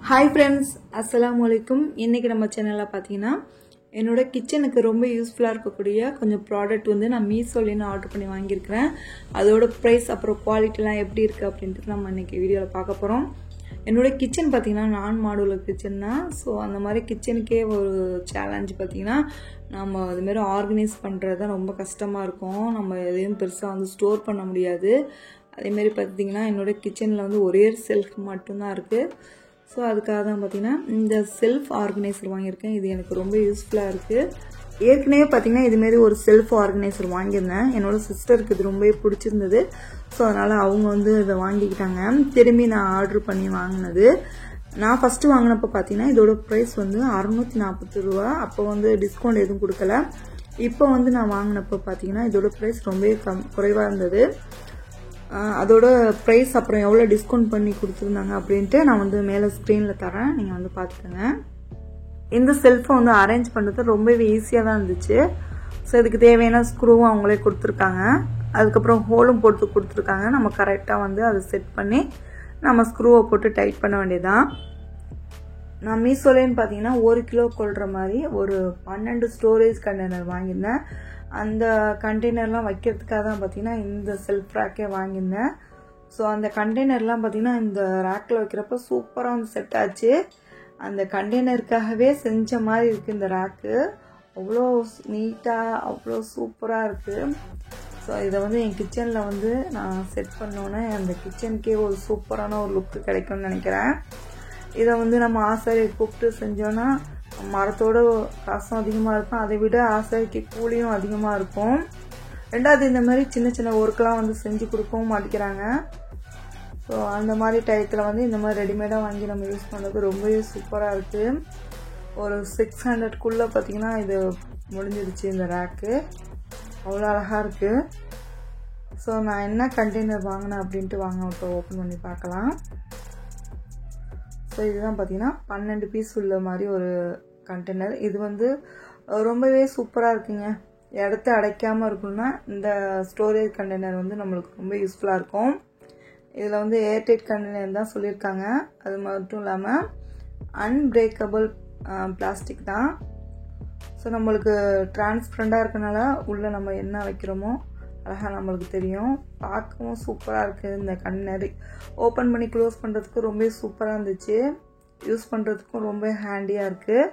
Hi friends, அஸ்ஸலாமு அலைக்கும். இன்றைக்கி நம்ம சேனலில் பார்த்தீங்கன்னா என்னோட கிச்சனுக்கு ரொம்ப யூஸ்ஃபுல்லாக இருக்கக்கூடிய கொஞ்சம் ப்ராடக்ட் வந்து நான் மீஷோலேருந்து ஆர்டர் பண்ணி வாங்கியிருக்கிறேன். அதோட ப்ரைஸ் அப்புறம் குவாலிட்டிலாம் எப்படி இருக்குது அப்படின்ட்டு நம்ம இன்றைக்கி வீடியோவில் பார்க்க போகிறோம். என்னோடய கிச்சன் பார்த்திங்கன்னா நான் மாடுலர் கிச்சன் தான். ஸோ அந்த மாதிரி கிச்சனுக்கே ஒரு சேலஞ்ச் பார்த்திங்கன்னா நம்ம அதுமாரி ஆர்கனைஸ் பண்ணுறது தான் ரொம்ப கஷ்டமாக இருக்கும். நம்ம எதையும் பெருசாக வந்து ஸ்டோர் பண்ண முடியாது. அதேமாரி பார்த்திங்கன்னா என்னோடய கிச்சனில் வந்து ஒரே செல்ஃப் மட்டும்தான் இருக்குது. ஸோ அதுக்காக தான் பார்த்திங்கன்னா இந்த செல்ஃப் ஆர்கனைசர் வாங்கியிருக்கேன். இது எனக்கு ரொம்ப யூஸ்ஃபுல்லாக இருக்குது. ஏற்கனவே பார்த்திங்கன்னா இதுமாரி ஒரு செல்ஃப் ஆர்கனைசர் வாங்கியிருந்தேன். என்னோடய சிஸ்டருக்கு இது ரொம்பவே பிடிச்சிருந்தது. ஸோ அதனால் அவங்க வந்து இதை வாங்கிக்கிட்டாங்க. திரும்பி நான் ஆர்டர் பண்ணி வாங்கினது. நான் ஃபஸ்ட்டு வாங்கினப்போ பார்த்திங்கன்னா இதோட ப்ரைஸ் வந்து 640 ரூபா. அப்போ வந்து டிஸ்கவுண்ட் எதுவும் கொடுக்கல. இப்போ வந்து நான் வாங்கினப்போ பார்த்திங்கன்னா இதோட ப்ரைஸ் ரொம்பவே குறைவாக இருந்தது. அதோட ப்ரைஸ் அப்புறம் எவ்வளோ டிஸ்கவுண்ட் பண்ணி கொடுத்துருந்தாங்க அப்படின்ட்டு நான் வந்து மேலே ஸ்க்ரீனில் தரேன், நீங்கள் வந்து பார்த்துக்கோங்க. இந்த செல்ஃபை வந்து அரேஞ்ச் பண்ணுறது ரொம்பவே ஈஸியாக தான் இருந்துச்சு. ஸோ இதுக்கு தேவையான ஸ்க்ரூவும் அவங்களே கொடுத்துருக்காங்க. அதுக்கப்புறம் ஹோலும் போட்டு கொடுத்துருக்காங்க. நம்ம கரெக்டாக வந்து அதை செட் பண்ணி நம்ம ஸ்க்ரூவை போட்டு டைட் பண்ண வேண்டியதான். நான் மீஷோலேன்னு பார்த்தீங்கன்னா 1 கிலோ கொள்கிற மாதிரி ஒரு 12 ஸ்டோரேஜ் கண்டெய்னர் வாங்கியிருந்தேன். அந்த கண்டெய்னர்லாம் வைக்கிறதுக்காக தான் பார்த்திங்கன்னா இந்த செல்ஃப் ரேக்கே வாங்கியிருந்தேன். ஸோ அந்த கண்டெய்னர்லாம் பார்த்திங்கன்னா இந்த ரேக்கில் வைக்கிறப்ப சூப்பராக வந்து செட் ஆச்சு. அந்த கண்டெய்னருக்காகவே செஞ்ச மாதிரி இருக்குது இந்த ரேக்கு. அவ்வளோ நீட்டாக அவ்வளோ சூப்பராக இருக்குது. ஸோ இதை வந்து என் கிச்சனில் வந்து நான் செட் பண்ணோன்னே அந்த கிச்சனுக்கே ஒரு சூப்பரான ஒரு லுக்கு கிடைக்கும்னு நினைக்கிறேன். இதை வந்து நம்ம ஆசாரியை கூப்பிட்டு செஞ்சோன்னா மரத்தோட காசும் அதிகமாக இருக்கும், அதை விட ஆசாரிக்கு கூலியும் அதிகமாக இருக்கும். ரெண்டாவது இந்த மாதிரி சின்ன சின்ன ஒர்க்கெலாம் வந்து செஞ்சு கொடுக்கவும் மாட்டேங்கிறாங்க. ஸோ அந்த மாதிரி டயத்தில் வந்து இந்த மாதிரி ரெடிமேடாக வாங்கி நம்ம யூஸ் பண்ணுறது ரொம்பவே சூப்பராக இருக்குது. ஒரு 600க்குள்ளே பார்த்திங்கன்னா இது முடிஞ்சிடுச்சு இந்த ரேக்கு. அவ்வளோ அழகாக இருக்குது. ஸோ நான் என்ன கண்டெய்னர் வாங்கினேன் அப்படின்ட்டு வாங்க இப்போ ஓப்பன் பண்ணி பார்க்கலாம். ஸோ இதுதான் பார்த்திங்கன்னா 12 பீஸ் உள்ள மாதிரி ஒரு கண்டெய்னர். இது வந்து ரொம்பவே சூப்பராக இருக்குங்க. இடத்த அடைக்காமல் இருக்கணும்னா இந்த ஸ்டோரேஜ் கண்டெய்னர் வந்து நம்மளுக்கு ரொம்ப யூஸ்ஃபுல்லாக இருக்கும். இதில் வந்து ஏர்டைட் கண்டெய்னர் தான் சொல்லியிருக்காங்க. அது மட்டும் இல்லாமல் அன்பிரேக்கபிள் பிளாஸ்டிக் தான். ஸோ நம்மளுக்கு டிரான்ஸ்பரண்டாக இருக்கனால உள்ளே நம்ம என்ன வைக்கிறோமோ அழகாக நம்மளுக்கு தெரியும். பார்க்கவும் சூப்பராக இருக்குது. இந்த கண்டெய்னர் ஓப்பன் பண்ணி க்ளோஸ் பண்ணுறதுக்கு ரொம்ப சூப்பராக இருந்துச்சு. யூஸ் பண்ணுறதுக்கும் ரொம்ப ஹேண்டியாக இருக்குது.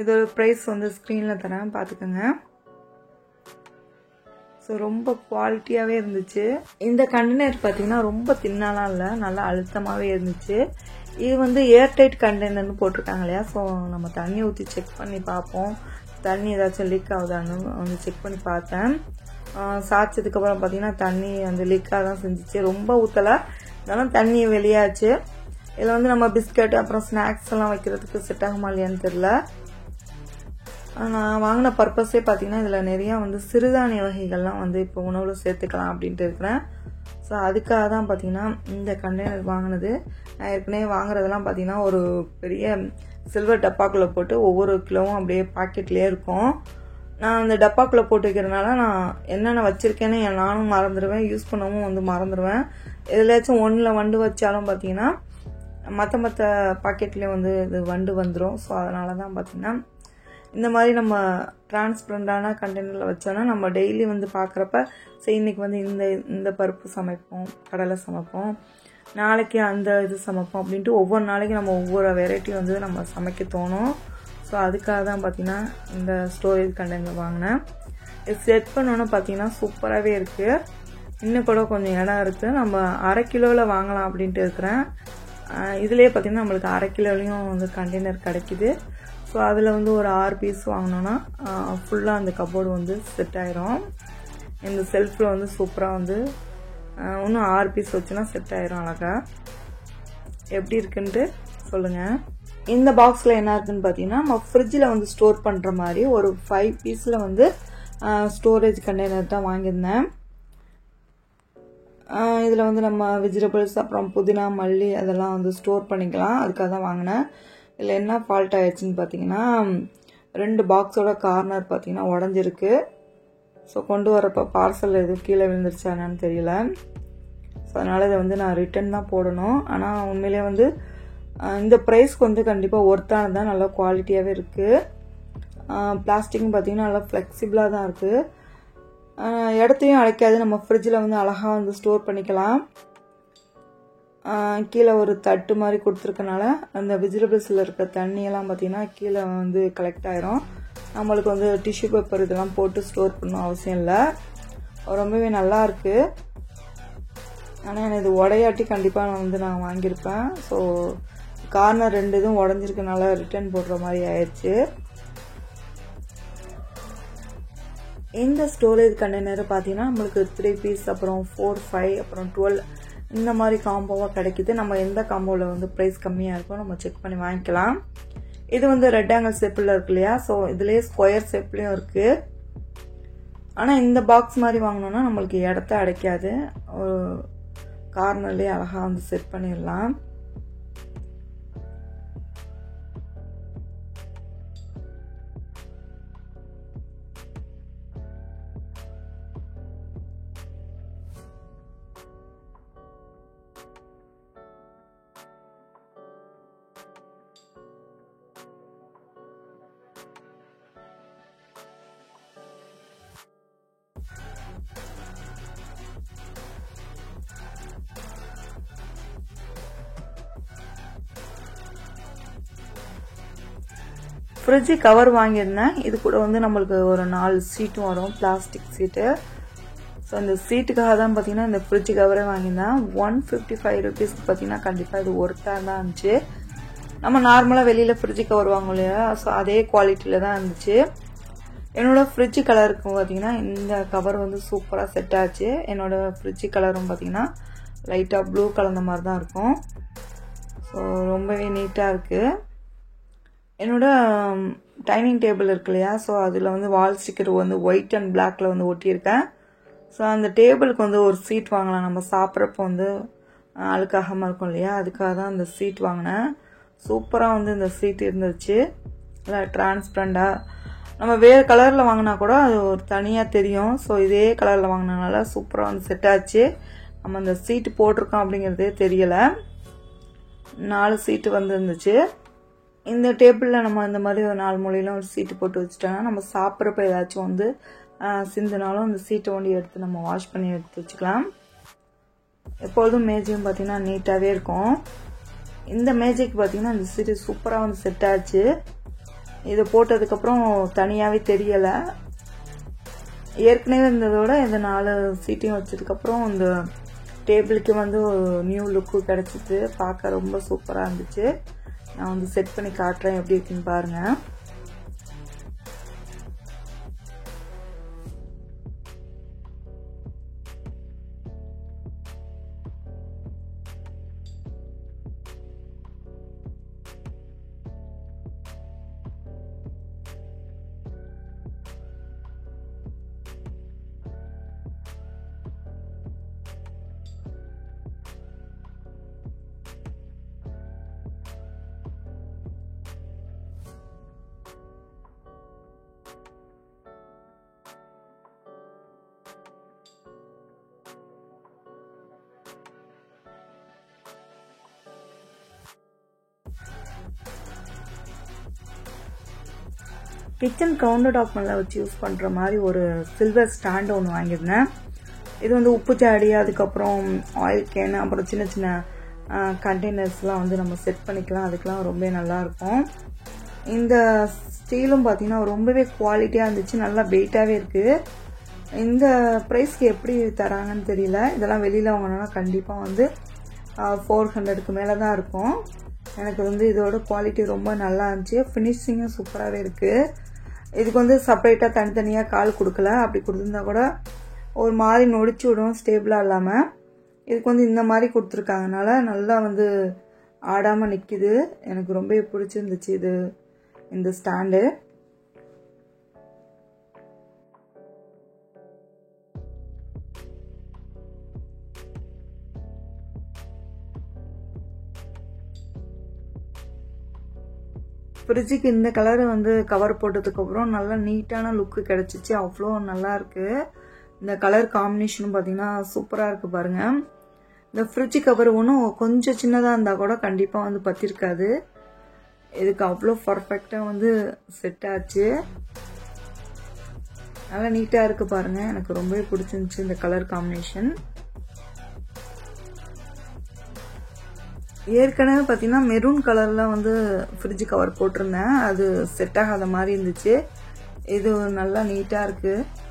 இதோட ப்ரைஸ் வந்து ஸ்க்ரீனில் தரேன், பார்த்துக்கோங்க. ஸோ ரொம்ப குவாலிட்டியாகவே இருந்துச்சு. இந்த கண்டெய்னர் பார்த்திங்கன்னா ரொம்ப தின்னாலாம் இல்லை, நல்லா அழுத்தமாகவே இருந்துச்சு. இது வந்து ஏர்டைட் கண்டெய்னர்னு போட்டிருக்காங்க இல்லையா. ஸோ நம்ம தண்ணி ஊற்றி செக் பண்ணி பார்ப்போம், தண்ணி ஏதாச்சும் லீக் ஆகுதான்னு வந்து செக் பண்ணி பார்த்தேன். சாய்ச்சதுக்கப்புறம் பார்த்திங்கன்னா தண்ணி வந்து லீக்காக தான் செஞ்சிச்சு. ரொம்ப ஊற்றலை, இருந்தாலும் தண்ணி வெளியாச்சு. இதில் வந்து நம்ம பிஸ்கட் அப்புறம் ஸ்நாக்ஸ் எல்லாம் வைக்கிறதுக்கு செட் ஆகுமா இல்லையான்னு தெரில. நான் வாங்கின பர்பஸே பார்த்திங்கன்னா இதில் நிறையா வந்து சிறுதானிய வகைகள்லாம் வந்து இப்போ உணவில் சேர்த்துக்கலாம் அப்படின்ட்டு இருக்கிறேன். ஸோ அதுக்காக தான் பார்த்திங்கன்னா இந்த கண்டெய்னர் வாங்கினது. நான் ஏற்கனவே வாங்குறதெல்லாம் பார்த்திங்கன்னா ஒரு பெரிய சில்வர் டப்பாக்குள்ளே போட்டு ஒவ்வொரு கிலோவும் அப்படியே பாக்கெட்லேயே இருக்கும். நான் அந்த டப்பாக்குள்ளே போட்டு வைக்கிறதுனால நான் என்னென்ன வச்சுருக்கேன்னு நானும் மறந்துடுவேன், யூஸ் பண்ணவும் வந்து மறந்துடுவேன். எதுலேயாச்சும் ஒன்றில் வண்டு வச்சாலும் பார்த்திங்கன்னா மற்ற பாக்கெட்லேயும் வந்து இது வண்டு வந்துடும். ஸோ அதனால தான் பார்த்திங்கன்னா இந்த மாதிரி நம்ம டிரான்ஸ்பரண்டான கண்டெய்னரில் வச்சோன்னா நம்ம டெய்லி வந்து பார்க்குறப்ப சரி இன்றைக்கி வந்து இந்த பருப்பு சமைப்போம், கடலை சமைப்போம், நாளைக்கு அந்த இது சமைப்போம் அப்படின்ட்டு ஒவ்வொரு நாளைக்கு நம்ம ஒவ்வொரு வெரைட்டி வந்து நம்ம சமைக்க தோணும். ஸோ அதுக்காக தான் பார்த்திங்கன்னா இந்த ஸ்டோரேஜ் கண்டெய்னர் வாங்கினேன். இது செட் பண்ணோன்னு பார்த்திங்கன்னா சூப்பராகவே இருக்குது. இன்னும் கூட கொஞ்சம் இடம் இருக்குது. நம்ம 1/2 கிலோவில் வாங்கலாம் அப்படின்ட்டு இருக்கிறேன். இதிலே பார்த்திங்கன்னா நம்மளுக்கு 1/2 கிலோலையும் வந்து கண்டெய்னர் கிடைக்கிது. ஸோ அதில் வந்து ஒரு 6 பீஸ் வாங்கினோன்னா ஃபுல்லாக அந்த கப்போர்டு வந்து செட் ஆயிரும். இந்த செல்ஃபில் வந்து சூப்பராக வந்து இன்னும் 6 பீஸ் வச்சுன்னா செட் ஆயிரும் அழகாக. எப்படி இருக்குன்ட்டு சொல்லுங்கள். இந்த பாக்ஸில் என்ன இருக்குதுன்னு பார்த்தீங்கன்னா நம்ம ஃப்ரிட்ஜில் வந்து ஸ்டோர் பண்ணுற மாதிரி ஒரு 5 பீஸில் வந்து ஸ்டோரேஜ் கண்டெய்னர் தான் வாங்கியிருந்தேன். இதில் வந்து நம்ம வெஜிடபிள்ஸ் அப்புறம் புதினா மல்லி அதெல்லாம் வந்து ஸ்டோர் பண்ணிக்கலாம். அதுக்காக தான் வாங்கினேன். இதில் என்ன ஃபால்ட் ஆகிடுச்சின்னு பார்த்தீங்கன்னா 2 பாக்ஸோட கார்னர் பார்த்திங்கன்னா உடஞ்சிருக்கு. ஸோ கொண்டு வரப்போ பார்சல் எதுவும் கீழே விழுந்துருச்சா என்னன்னு தெரியல. ஸோ அதனால் இதை வந்து நான் ரிட்டன் தான் போடணும். ஆனால் உண்மையிலே வந்து இந்த ப்ரைஸ்க்கு வந்து கண்டிப்பாக ஒர்த்தானதான், நல்லா குவாலிட்டியாகவே இருக்குது. பிளாஸ்டிக்னு பார்த்தீங்கன்னா நல்லா ஃப்ளெக்சிபிளாக தான் இருக்குது. இடத்தையும் அழைக்காது, நம்ம ஃப்ரிட்ஜில் வந்து அழகாக வந்து ஸ்டோர் பண்ணிக்கலாம். கீழே ஒரு தட்டு மாதிரி கொடுத்துருக்கனால அந்த வெஜிடபிள்ஸில் இருக்க தண்ணியெல்லாம் பார்த்திங்கன்னா கீழே வந்து கலெக்ட் ஆகிரும். நம்மளுக்கு வந்து டிஷ்யூ பேப்பர் இதெல்லாம் போட்டு ஸ்டோர் பண்ணணும் அவசியம் இல்லை. ரொம்பவே நல்லா இருக்குது. ஆனால் எனக்கு இது உடையாட்டி கண்டிப்பாக நான் வாங்கியிருப்பேன். ஸோ கார்னர் 2 இதுவும் உடஞ்சிருக்கனால ரிட்டர்ன் போடுற மாதிரி ஆயிடுச்சு. இந்த ஸ்டோரேஜ் கண்டெய்னர் பார்த்தீங்கன்னா நம்மளுக்கு 3 பீஸ், அப்புறம் 4, 5, அப்புறம் 12 இந்த மாதிரி காம்போவாக கிடைக்குது. நம்ம எந்த காம்போவில் வந்து ப்ரைஸ் கம்மியாக இருக்கோ நம்ம செக் பண்ணி வாங்கிக்கலாம். இது வந்து ரெக்டாங்கிள் ஷேப்பில் இருக்கு இல்லையா, ஸோ இதுலேயே ஸ்கொயர் ஷேப்லேயும் இருக்குது. ஆனால் இந்த பாக்ஸ் மாதிரி வாங்கினோன்னா நம்மளுக்கு இடத்த அடைக்காது, ஒரு கார்னர்லேயே அழகாக வந்து செட் பண்ணிடலாம். ஃப்ரிட்ஜு கவர் வாங்கியிருந்தேன். இது கூட வந்து நம்மளுக்கு ஒரு 4 சீட்டும் வரும், பிளாஸ்டிக் சீட்டு. ஸோ இந்த சீட்டுக்காக தான் பார்த்தீங்கன்னா இந்த ஃப்ரிட்ஜ் கவரே வாங்கியிருந்தேன். 155 ருபீஸ்க்கு பார்த்தீங்கன்னா கண்டிப்பாக இது ஒர்த்தாக தான் இருந்துச்சு. நம்ம நார்மலாக வெளியில் ஃப்ரிட்ஜு கவர் வாங்குவோம் இல்லையா, ஸோ அதே குவாலிட்டியில் தான் இருந்துச்சு. என்னோடய ஃப்ரிட்ஜு கலருக்கு பார்த்தீங்கன்னா இந்த கவர் வந்து சூப்பராக செட் ஆச்சு. என்னோடய ஃப்ரிட்ஜு கலரும் பார்த்தீங்கன்னா லைட்டாக ப்ளூ கலந்த மாதிரி தான் இருக்கும். ஸோ ரொம்பவே நீட்டாக இருக்குது. என்னோட டைனிங் டேபிள் இருக்கு இல்லையா, ஸோ அதில் வந்து வால் ஸ்டிக்கர் வந்து ஒயிட் அண்ட் பிளாக்ல வந்து ஒட்டியிருக்கேன். ஸோ அந்த டேபிளுக்கு வந்து ஒரு சீட் வாங்கலாம், நம்ம சாப்பிட்றப்போ வந்து அழுக்காகாமல் இருக்கும் இல்லையா, அதுக்காக தான் அந்த சீட் வாங்கினேன். சூப்பராக வந்து இந்த சீட் இருந்துச்சு, நல்லா டிரான்ஸ்பரண்டாக. நம்ம வேறு கலரில் வாங்கினா கூட அது ஒரு தனியாக தெரியும். ஸோ இதே கலரில் வாங்கினதுனால சூப்பராக வந்து செட் ஆச்சு. நம்ம அந்த சீட்டு போட்டிருக்கோம் அப்படிங்கிறதே தெரியலை. 4 சீட்டு வந்து இருந்துச்சு. இந்த டேபிளில் நம்ம இந்த மாதிரி ஒரு 4 மூலையிலும் ஒரு சீட்டு போட்டு வச்சுட்டோன்னா நம்ம சாப்பிட்றப்ப ஏதாச்சும் வந்து சிந்தினாலும் அந்த சீட்டை ஒண்டி எடுத்து நம்ம வாஷ் பண்ணி எடுத்து வச்சுக்கலாம். எப்பொழுதும் மேஜையும் பார்த்தீங்கன்னா நீட்டாகவே இருக்கும். இந்த மேஜைக்கு பார்த்தீங்கன்னா இந்த சீட்டு சூப்பராக வந்து செட் ஆச்சு. இதை போட்டதுக்கப்புறம் தனியாகவே தெரியலை. ஏற்கனவே இருந்ததோட இந்த 4 சீட்டையும் வச்சதுக்கப்புறம் இந்த டேபிளுக்கு வந்து ஒரு நியூ லுக்கு கிடச்சிது. பார்க்க ரொம்ப சூப்பராக இருந்துச்சு. நான் வந்து செட் பண்ணி காட்டுறேன் எப்படி இருக்குன்னு பாருங்கள். கிச்சன் கவுண்டர் டாப் மேலே வச்சு யூஸ் பண்ணுற மாதிரி ஒரு சில்வர் ஸ்டாண்ட் ஒன்று வாங்கியிருந்தேன். இது வந்து உப்பு ஜாடி, அதுக்கப்புறம் ஆயில் கேன், அப்புறம் சின்ன சின்ன கண்டெய்னர்ஸ்லாம் வந்து நம்ம செட் பண்ணிக்கலாம். அதுக்கெலாம் ரொம்ப நல்லாயிருக்கும். இந்த ஸ்டீலும் பார்த்திங்கன்னா ரொம்பவே குவாலிட்டியாக இருந்துச்சு, நல்லா வெயிட்டாகவே இருக்குது. இந்த ப்ரைஸ்க்கு எப்படி தராங்கன்னு தெரியல. இதெல்லாம் வெளியில் வாங்கினோன்னா கண்டிப்பாக வந்து 400க்கு மேலே தான் இருக்கும். எனக்கு வந்து இதோட குவாலிட்டி ரொம்ப நல்லா இருந்துச்சு. ஃபினிஷிங்கும் சூப்பராகவே இருக்குது. இதுக்கு வந்து செப்பரேட்டாக தனித்தனியாக கால் கொடுக்கல. அப்படி கொடுத்துருந்தா கூட ஒரு மாதிரி நொடிச்சு விடும், ஸ்டேபிளாக இல்லாமல். இதுக்கு வந்து இந்த மாதிரி கொடுத்துருக்காங்கனால நல்லா வந்து ஆடாமல் நிற்கிது. எனக்கு ரொம்ப பிடிச்சிருந்துச்சு இது இந்த ஸ்டாண்டு. ஃப்ரிட்ஜுக்கு இந்த கலர் வந்து கவர் போட்டதுக்கப்புறம் நல்லா நீட்டான லுக்கு கிடச்சிச்சு. அவ்வளோ நல்லா இருக்குது. இந்த கலர் காம்பினேஷனும் பார்த்தீங்கன்னா சூப்பராக இருக்குது பாருங்கள். இந்த ஃப்ரிட்ஜ் கவர் ஒன்றும் கொஞ்சம் சின்னதாக இருந்தால் கூட கண்டிப்பாக வந்து பற்றிருக்காது. இதுக்கு அவ்வளோ பர்ஃபெக்டாக வந்து செட் ஆச்சு. நல்லா நீட்டாக இருக்குது பாருங்கள். எனக்கு ரொம்பவே பிடிச்சிருந்துச்சு இந்த கலர் காம்பினேஷன். ஏற்கனவே பார்த்தீங்கன்னா மெரூன் கலரில் வந்து ஃப்ரிட்ஜ் கவர் போட்டிருந்தேன். அது செட் ஆகாத மாதிரி இருந்துச்சு. இது நல்லா நீட்டாக இருக்குது.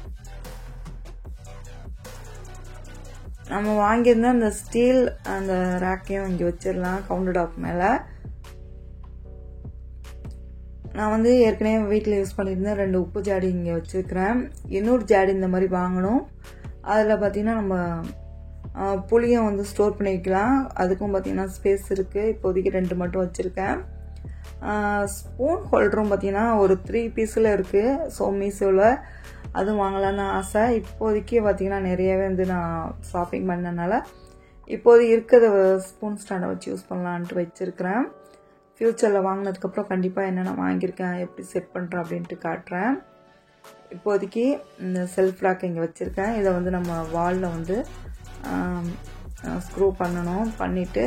நம்ம வாங்கியிருந்தா அந்த ஸ்டீல் அந்த ரேக்கையும் இங்கே வச்சிடலாம் கவுண்டர் டாப் மேலே. நான் வந்து ஏற்கனவே வீட்டில் யூஸ் பண்ணியிருந்தேன் 2 உப்பு ஜாடி இங்கே வச்சுருக்கிறேன். இன்னொரு ஜாடி இந்த மாதிரி வாங்கணும். அதில் பார்த்திங்கன்னா நம்ம புளியை வந்து ஸ்டோர் பண்ணி வைக்கலாம். அதுக்கும் பார்த்திங்கன்னா ஸ்பேஸ் இருக்குது. இப்போதைக்கு 2 மட்டும் வச்சுருக்கேன். ஸ்பூன் ஹோல்டரும் பார்த்திங்கன்னா ஒரு 3 பீஸில் இருக்குது. ஸோ மீஷோவில் அதுவும் வாங்கலான்னு ஆசை. இப்போதைக்கு பார்த்திங்கன்னா நிறையவே வந்து நான் ஷாப்பிங் பண்ணனால இப்போது இருக்கிற ஸ்பூன் ஸ்டாண்டை வச்சு யூஸ் பண்ணலான்ட்டு வச்சுருக்கிறேன். ஃப்யூச்சரில் வாங்கினதுக்கப்புறம் கண்டிப்பாக என்னென்ன வாங்கியிருக்கேன், எப்படி செட் பண்ணுறேன் அப்படின்ட்டு காட்டுறேன். இப்போதைக்கு இந்த செல்ஃப் ராக் இங்கே வச்சுருக்கேன். இதை வந்து நம்ம வாலில் வந்து ஸ்க்ரூ பண்ணணும். பண்ணிவிட்டு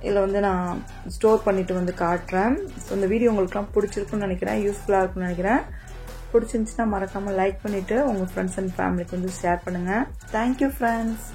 இதில் வந்து நான் ஸ்டோர் பண்ணிவிட்டு வந்து காட்டுறேன். ஸோ இந்த வீடியோ உங்களுக்குலாம் பிடிச்சிருக்குன்னு நினைக்கிறேன், யூஸ்ஃபுல்லாக இருக்குன்னு நினைக்கிறேன். பிடிச்சிருந்துச்சுன்னா மறக்காமல் லைக் பண்ணிவிட்டு உங்கள் ஃப்ரெண்ட்ஸ் அண்ட் ஃபேமிலிக்கு வந்து ஷேர் பண்ணுங்கள். Thank you friends.